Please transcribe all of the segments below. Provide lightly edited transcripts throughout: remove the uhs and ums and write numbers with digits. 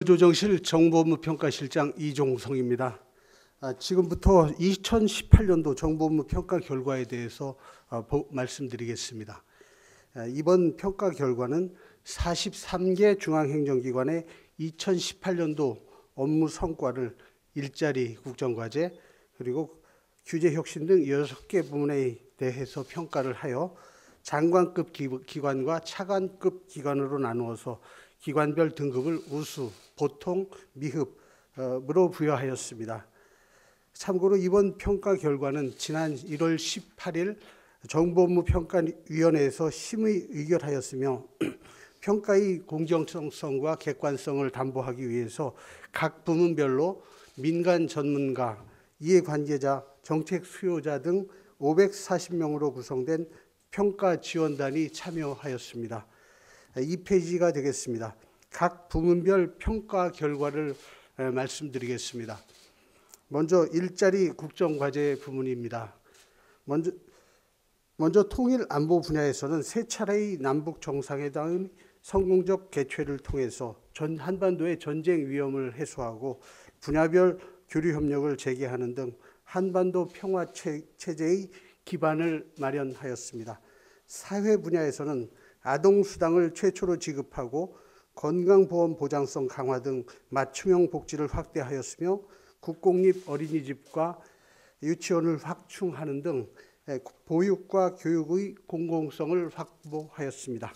조정실 정보업무평가실장 이종성입니다. 지금부터 2018년도 정보업무평가 결과에 대해서 말씀드리겠습니다. 이번 평가 결과는 43개 중앙행정기관의 2018년도 업무 성과를 일자리 국정과제 그리고 규제혁신 등 6개 부문에 대해서 평가를 하여 장관급 기관과 차관급 기관으로 나누어서 기관별 등급을 우수, 보통, 미흡으로 부여하였습니다. 참고로 이번 평가 결과는 지난 1월 18일 정보업무평가위원회에서 심의 의결하였으며 평가의 공정성과 객관성을 담보하기 위해서 각 부문별로 민간 전문가, 이해관계자, 정책 수요자 등 540명으로 구성된 평가 지원단이 참여하였습니다. 2페이지가 되겠습니다. 각 부문별 평가 결과를 말씀드리겠습니다. 먼저 일자리 국정과제 부문입니다. 먼저 통일 안보 분야에서는 세 차례의 남북 정상회담의 성공적 개최를 통해서 한반도의 전쟁 위험을 해소하고 분야별 교류 협력을 재개하는 등 한반도 평화 체제의 기반을 마련하였습니다. 사회 분야에서는 아동수당을 최초로 지급하고 건강보험 보장성 강화 등 맞춤형 복지를 확대하였으며 국공립 어린이집과 유치원을 확충하는 등 보육과 교육의 공공성을 확보하였습니다.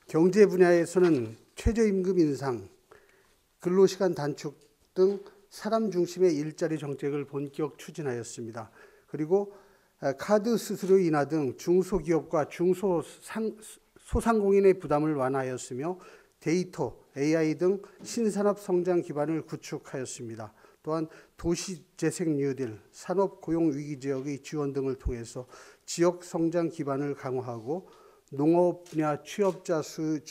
경제 분야에서는 최저임금 인상, 근로시간 단축 등 사람 중심의 일자리 정책을 본격 추진하였습니다. 그리고 카드 수수료 인하 등 중소기업과 소상공인의 부담을 완화하였으며 데이터, AI 등 신산업 성장 기반을 구축하였습니다. 또한 도시재생 뉴딜, 산업 고용 위기 지역의 지원 등을 통해서 지역 성장 기반을 강화하고 농업 분야 취업자 수의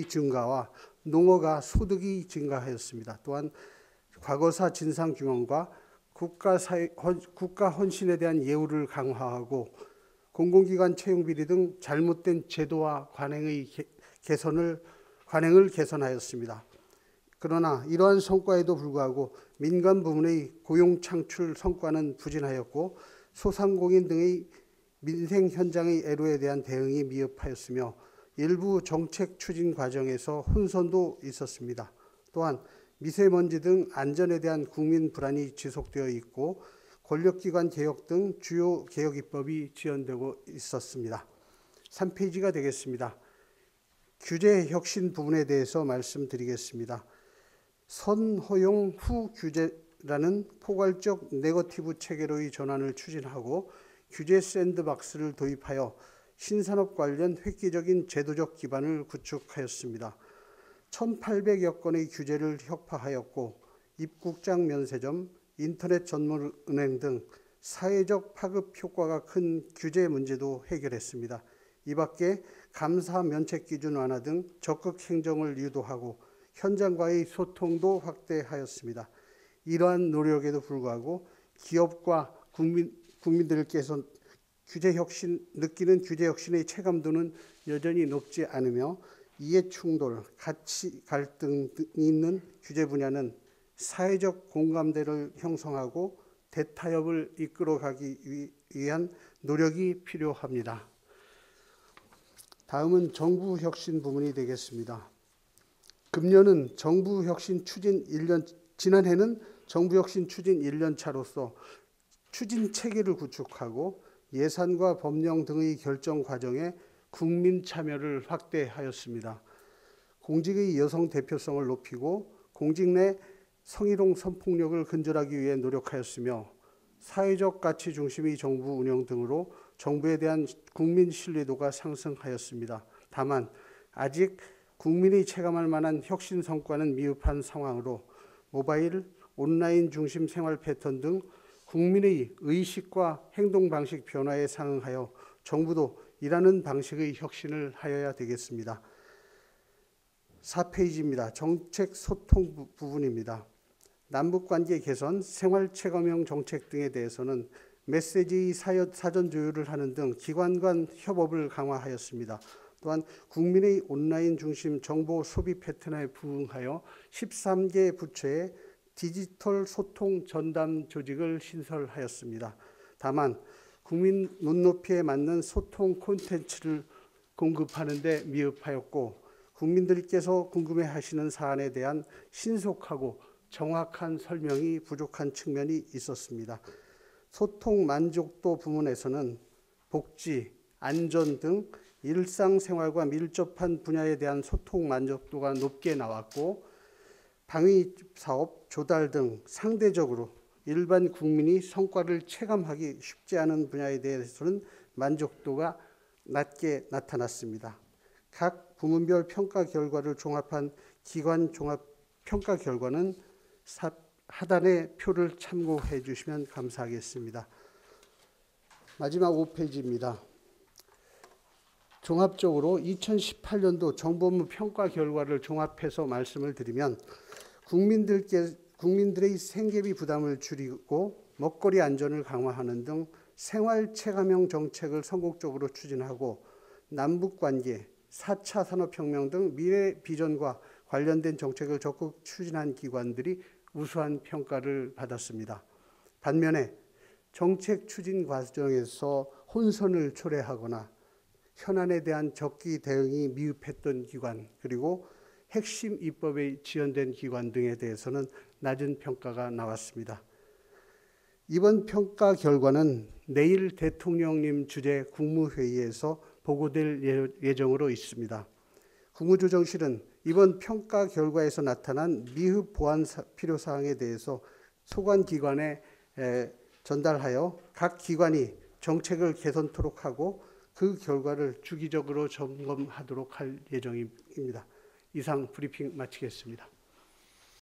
증가와 농어가 소득이 증가하였습니다. 또한 과거사 진상규명과 국가 헌신에 대한 예우를 강화하고 공공기관 채용 비리 등 잘못된 제도와 관행을 개선하였습니다. 그러나 이러한 성과에도 불구하고 민간 부문의 고용 창출 성과는 부진하였고 소상공인 등의 민생 현장의 애로에 대한 대응이 미흡하였으며 일부 정책 추진 과정에서 혼선도 있었습니다. 또한 미세먼지 등 안전에 대한 국민 불안이 지속되어 있고 권력기관 개혁 등 주요 개혁 입법이 지연되고 있었습니다. 3페이지가 되겠습니다. 규제 혁신 부분에 대해서 말씀드리겠습니다. 선허용 후 규제라는 포괄적 네거티브 체계로의 전환을 추진하고 규제 샌드박스를 도입하여 신산업 관련 획기적인 제도적 기반을 구축하였습니다. 1,800여 건의 규제를 혁파하였고 입국장 면세점, 인터넷 전문 은행 등 사회적 파급 효과가 큰 규제 문제도 해결했습니다. 이 밖에 감사 면책 기준 완화 등 적극 행정을 유도하고 현장과의 소통도 확대하였습니다. 이러한 노력에도 불구하고 기업과 국민들께서 느끼는 규제 혁신의 체감도는 여전히 높지 않으며 이해 충돌, 가치 갈등 등이 있는 규제 분야는 사회적 공감대를 형성하고 대타협을 이끌어가기 위한 노력이 필요합니다. 다음은 정부 혁신 부문이 되겠습니다. 금년은 지난해는 정부 혁신 추진 1년차로서 추진 체계를 구축하고 예산과 법령 등의 결정 과정에 국민 참여를 확대하였습니다. 공직의 여성 대표성을 높이고 공직 내 성희롱 성폭력을 근절하기 위해 노력하였으며 사회적 가치 중심의 정부 운영 등으로 정부에 대한 국민 신뢰도가 상승하였습니다. 다만 아직 국민이 체감할 만한 혁신 성과는 미흡한 상황으로 모바일, 온라인 중심 생활 패턴 등 국민의 의식과 행동 방식 변화에 상응하여 정부도 일하는 방식의 혁신을 하여야 되겠습니다. 4페이지입니다. 정책 소통 부분입니다. 남북관계 개선, 생활체감형 정책 등에 대해서는 메시지 사전 조율을 하는 등 기관 간 협업을 강화하였습니다. 또한 국민의 온라인 중심 정보 소비 패턴에 부응하여 13개 부처의 디지털 소통 전담 조직을 신설하였습니다. 다만 국민 눈높이에 맞는 소통 콘텐츠를 공급하는 데 미흡하였고 국민들께서 궁금해하시는 사안에 대한 신속하고 정확한 설명이 부족한 측면이 있었습니다. 소통 만족도 부문에서는 복지, 안전 등 일상생활과 밀접한 분야에 대한 소통 만족도가 높게 나왔고 방위 사업, 조달 등 상대적으로 일반 국민이 성과를 체감하기 쉽지 않은 분야에 대해서는 만족도가 낮게 나타났습니다. 각 부문별 평가 결과를 종합한 기관 종합 평가 결과는 하단의 표를 참고해 주시면 감사하겠습니다. 마지막 5페이지입니다. 종합적으로 2018년도 정보부 평가 결과를 종합해서 말씀을 드리면 국민들의 생계비 부담을 줄이고 먹거리 안전을 강화하는 등 생활 체감형 정책을 선곡적으로 추진하고 남북관계, 4차 산업혁명 등 미래 비전과 관련된 정책을 적극 추진한 기관들이 우수한 평가를 받았습니다. 반면에 정책 추진 과정에서 혼선을 초래하거나 현안에 대한 적기 대응이 미흡했던 기관, 그리고 핵심 입법에 지연된 기관 등에 대해서는 낮은 평가가 나왔습니다. 이번 평가 결과는 내일 대통령님 주재 국무회의에서 보고될 예정으로 있습니다. 국무조정실은 이번 평가 결과에서 나타난 미흡 보완 필요사항에 대해서 소관기관에 전달하여 각 기관이 정책을 개선토록 하고 그 결과를 주기적으로 점검하도록 할 예정입니다. 이상 브리핑 마치겠습니다.